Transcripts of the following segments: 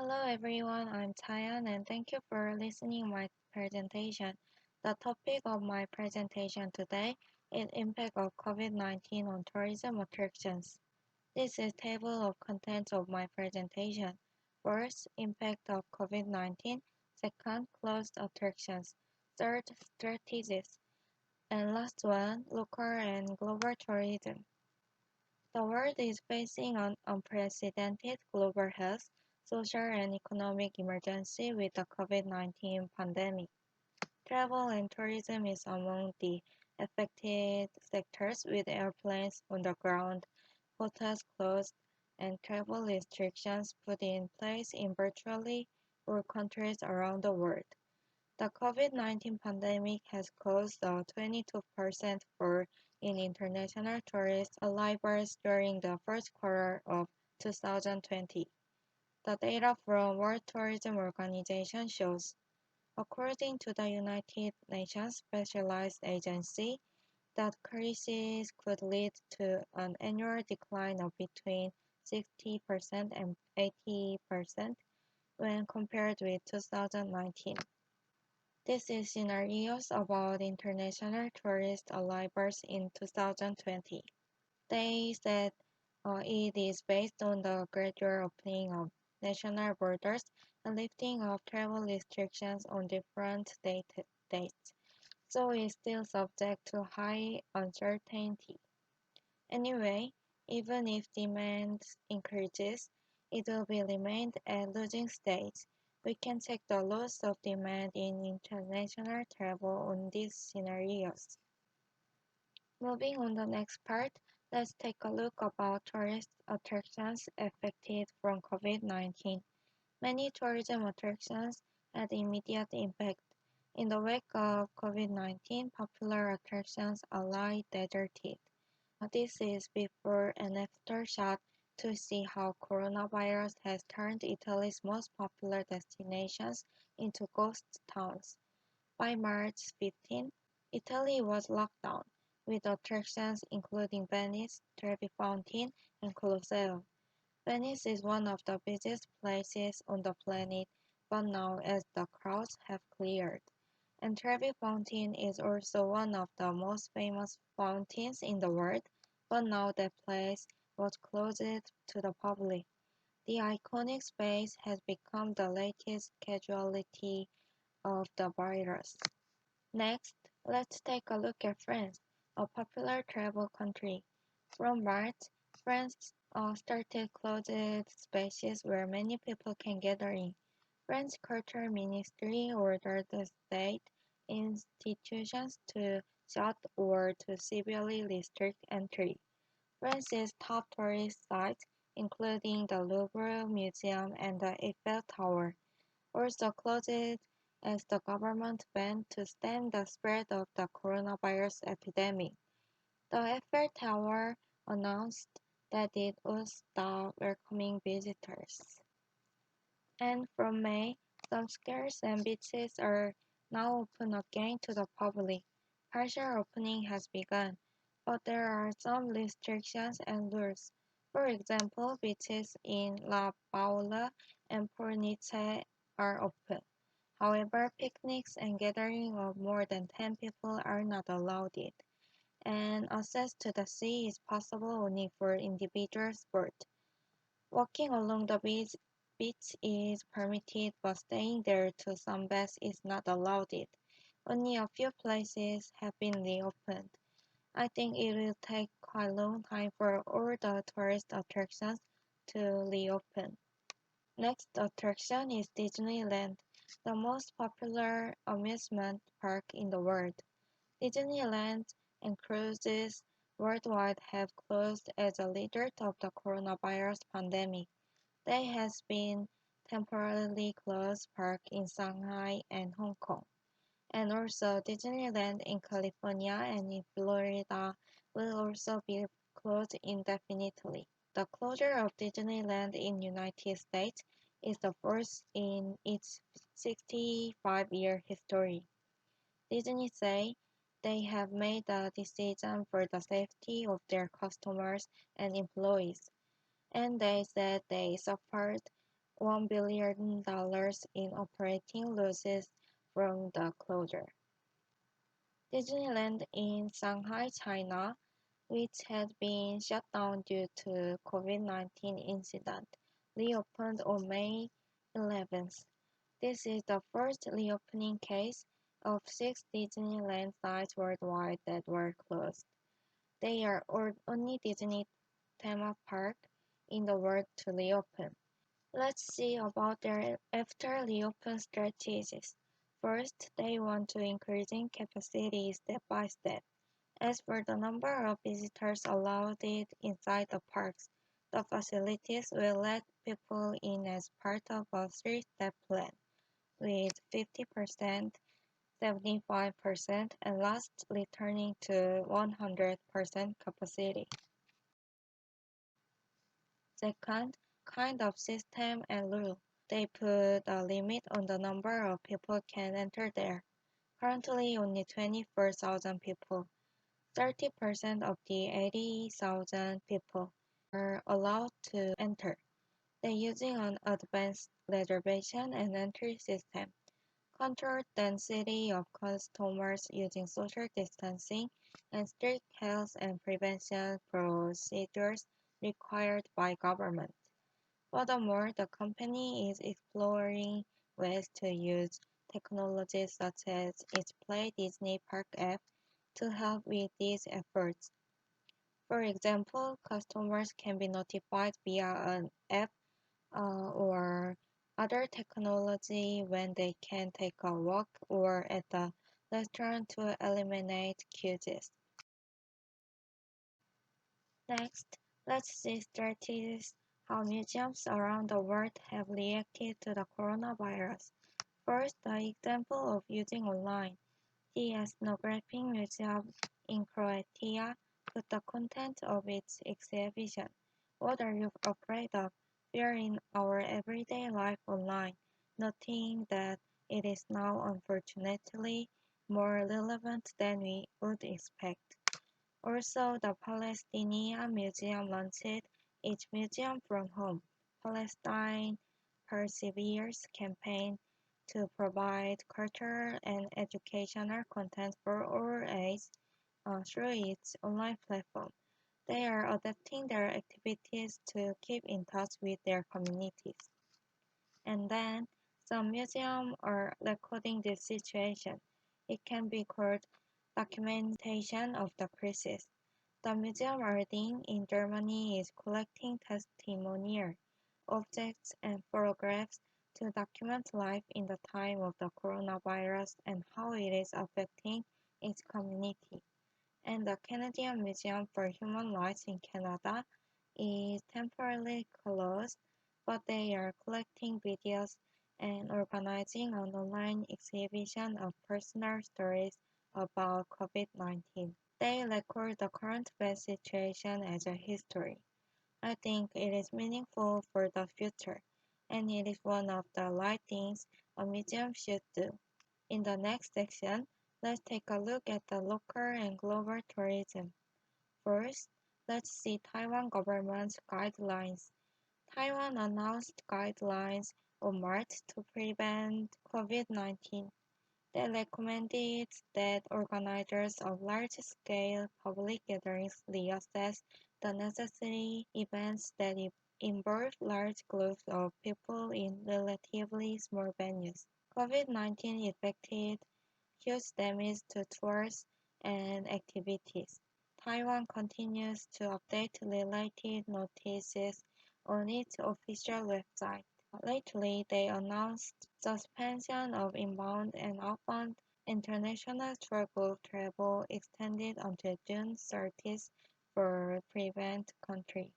Hello everyone, I'm Tayan and thank you for listening my presentation. The topic of my presentation today is impact of COVID-19 on tourism attractions. This is table of contents of my presentation. First, impact of COVID-19. Second, closed attractions. Third, strategies. And last one, local and global tourism. The world is facing an unprecedented global health, social and economic emergency with the COVID-19 pandemic. Travel and tourism is among the affected sectors with airplanes on the ground, hotels closed, and travel restrictions put in place in virtually all countries around the world. The COVID-19 pandemic has caused a 22% fall in international tourist arrivals during the first quarter of 2020. The data from World Tourism Organization shows, according to the United Nations Specialized Agency, that crisis could lead to an annual decline of between 60% and 80% when compared with 2019. This is scenarios about international tourist arrivals in 2020. They said it is based on the gradual opening of national borders and lifting of travel restrictions on different dates, so it's still subject to high uncertainty. Anyway, even if demand increases, it will be remained at losing stage. We can take the loss of demand in international travel on these scenarios. Moving on the next part, let's take a look about tourist attractions affected from COVID-19. Many tourism attractions had immediate impact. In the wake of COVID-19, popular attractions are lie deserted. This is before and after shot to see how coronavirus has turned Italy's most popular destinations into ghost towns. By March 15, Italy was locked down, with attractions including Venice, Trevi Fountain, and Colosseum. Venice is one of the busiest places on the planet, but now as the crowds have cleared. And Trevi Fountain is also one of the most famous fountains in the world, but now that place was closed to the public. The iconic space has become the latest casualty of the virus. Next, let's take a look at France, a popular travel country. From March, France started closed spaces where many people can gather in. French Culture Ministry ordered the state institutions to shut or to severely restrict entry. France's top tourist sites, including the Louvre Museum and the Eiffel Tower, also closed as the government went to stem the spread of the coronavirus epidemic. The Eiffel Tower announced that it would stop welcoming visitors. And from May, some squares and beaches are now open again to the public. Partial opening has begun, but there are some restrictions and rules. For example, beaches in La Paula and Pornice are open. However, picnics and gatherings of more than 10 people are not allowed, and access to the sea is possible only for individual sport. Walking along the beach is permitted, but staying there to sunbathe is not allowed. Only a few places have been reopened. I think it will take quite a long time for all the tourist attractions to reopen. Next attraction is Disneyland, the most popular amusement park in the world. Disneyland and cruises worldwide have closed as a result of the coronavirus pandemic. There has been temporarily closed parks in Shanghai and Hong Kong, and also Disneyland in California and in Florida will also be closed indefinitely. The closure of Disneyland in United States is the first in its 65-year history. Disney say they have made the decision for the safety of their customers and employees, and they said they suffered $1 billion in operating losses from the closure. Disneyland in Shanghai, China, which had been shut down due to COVID-19 incident, reopened on May 11th. This is the first reopening case of 6 Disneyland sites worldwide that were closed. They are only Disney theme park in the world to reopen. Let's see about their after reopen strategies. First, they want to increasing capacity step by step. As for the number of visitors allowed inside the parks, the facilities will let people in as part of a three-step plan, with 50%, 75%, and last returning to 100% capacity. Second, kind of system and rule. They put a limit on the number of people can enter there. Currently only 24,000 people. 30% of the 80,000 people are allowed to enter. They're using an advanced reservation and entry system. Controlled density of customers using social distancing and strict health and prevention procedures required by government. Furthermore, the company is exploring ways to use technologies such as its Play Disney Park app to help with these efforts. For example, customers can be notified via an app or other technology when they can take a walk or at the restaurant to eliminate queues. Next, let's see strategies how museums around the world have reacted to the coronavirus. First, the example of using online. The Ethnographic Museum in Croatia put the content of its exhibition, "What are you afraid of?" Fear in our everyday life online, noting that it is now unfortunately more relevant than we would expect. Also, the Palestinian Museum launched its Museum from Home, Palestine Perseveres campaign to provide cultural and educational content for all ages through its online platform. They are adapting their activities to keep in touch with their communities. And then, some museums are recording this situation. It can be called documentation of the crisis. The Museum Arding in Germany is collecting testimonial objects and photographs to document life in the time of the coronavirus and how it is affecting its community. And the Canadian Museum for Human Rights in Canada is temporarily closed, but they are collecting videos and organizing an online exhibition of personal stories about COVID-19. They record the current bad situation as a history. I think it is meaningful for the future, and it is one of the right things a museum should do. In the next section, let's take a look at the local and global tourism. First, let's see Taiwan government's guidelines. Taiwan announced guidelines on March to prevent COVID-19. They recommended that organizers of large-scale public gatherings reassess the necessary events that involve large groups of people in relatively small venues. COVID-19 affected huge damage to tours and activities. Taiwan continues to update related notices on its official website. Lately, they announced suspension of inbound and outbound international travel extended until June 30th for prevent country.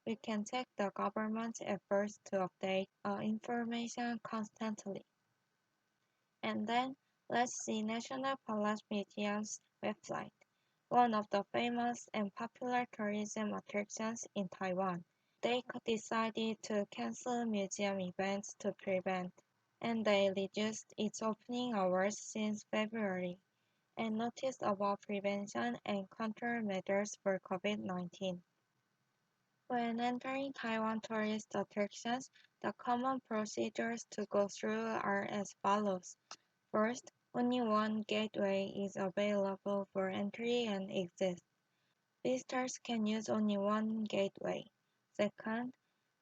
We can check the government's efforts to update information constantly. And then, let's see National Palace Museum's website, one of the famous and popular tourism attractions in Taiwan. They decided to cancel museum events to prevent, and they reduced its opening hours since February, and noticed about prevention and control measures for COVID-19. When entering Taiwan tourist attractions, The common procedures to go through are as follows. First, only one gateway is available for entry and exit. Visitors can use only one gateway. Second,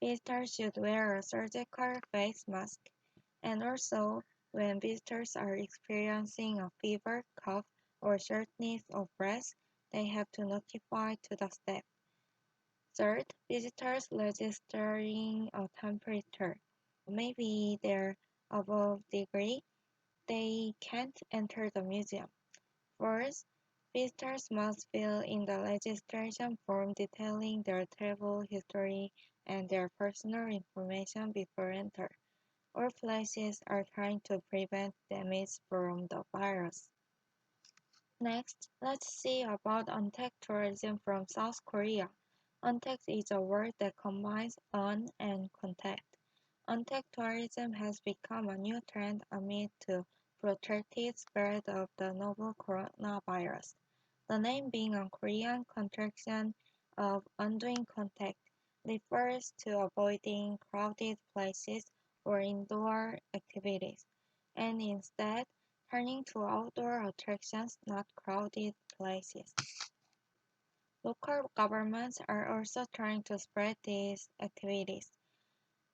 visitors should wear a surgical face mask. And also, when visitors are experiencing a fever, cough, or shortness of breath, they have to notify to the staff. Third, visitors registering a temperature. Maybe they're above degree, they can't enter the museum. Fourth, visitors must fill in the registration form detailing their travel history and their personal information before enter. All places are trying to prevent damage from the virus. Next, let's see about untact tourism from South Korea. Untact is a word that combines un and contact. Untact tourism has become a new trend amid the protracted spread of the novel coronavirus. The name being a Korean contraction of undoing contact refers to avoiding crowded places or indoor activities, and instead turning to outdoor attractions, not crowded places. Local governments are also trying to spread these activities.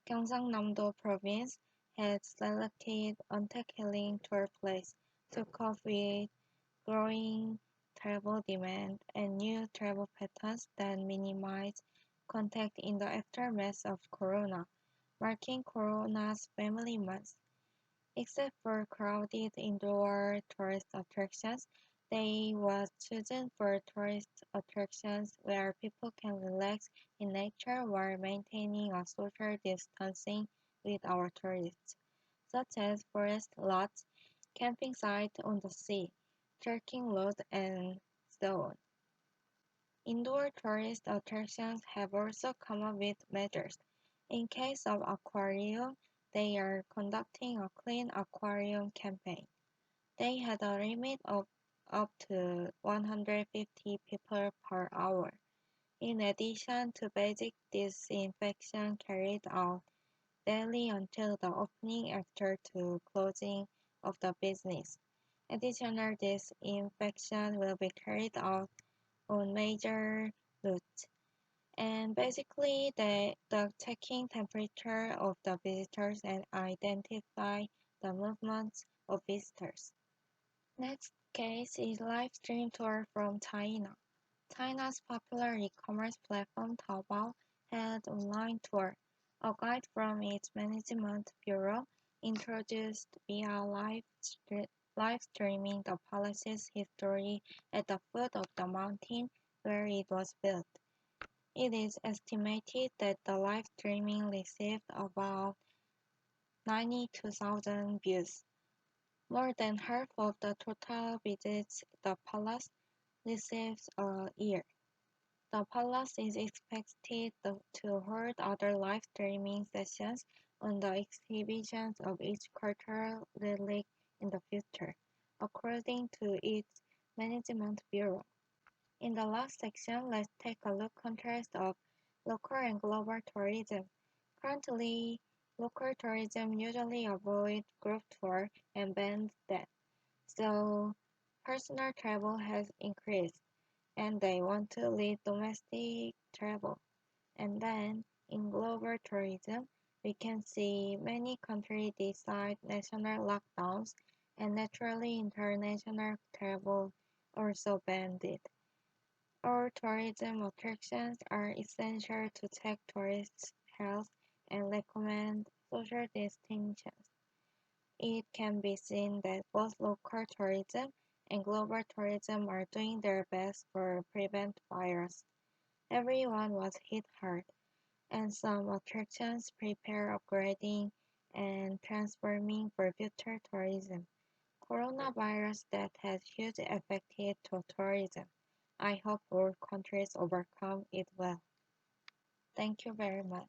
Gyeongsang-namdo Province has selected Untact Healing Tour Place to cope with growing travel demand and new travel patterns that minimize contact in the aftermath of Corona, marking Corona's Family Month. Except for crowded indoor tourist attractions, they was chosen for tourist attractions where people can relax in nature while maintaining a social distancing with our tourists, such as forest lots, camping sites on the sea, trekking roads, and so on. Indoor tourist attractions have also come up with measures. In case of aquarium, they are conducting a clean aquarium campaign. They had a limit of up to 150 people per hour. In addition to basic disinfection carried out daily until the opening after to closing of the business. Additional disinfection will be carried out on major routes. And basically, the checking temperature of the visitors and identify the movements of visitors. Next case is live stream tour from China. China's popular e-commerce platform Taobao had online tour. A guide from its management bureau introduced via live streaming the palace's history at the foot of the mountain where it was built. It is estimated that the live streaming received about 92,000 views, more than half of the total visits the palace receives a year. The palace is expected to hold other live streaming sessions on the exhibitions of each cultural relic in the future, according to its management bureau. In the last section, let's take a look contrast of local and global tourism. Currently, local tourism usually avoid group tour and bans that, so personal travel has increased, and they want to lead domestic travel. And then, in global tourism, we can see many countries decide national lockdowns, and naturally international travel also banned it. All tourism attractions are essential to check tourists' health and recommend social distinctions. It can be seen that both local tourism and global tourism are doing their best for prevent virus. Everyone was hit hard, and some attractions prepare upgrading and transforming for future tourism. Coronavirus that has huge affected to tourism. I hope all countries overcome it well. Thank you very much.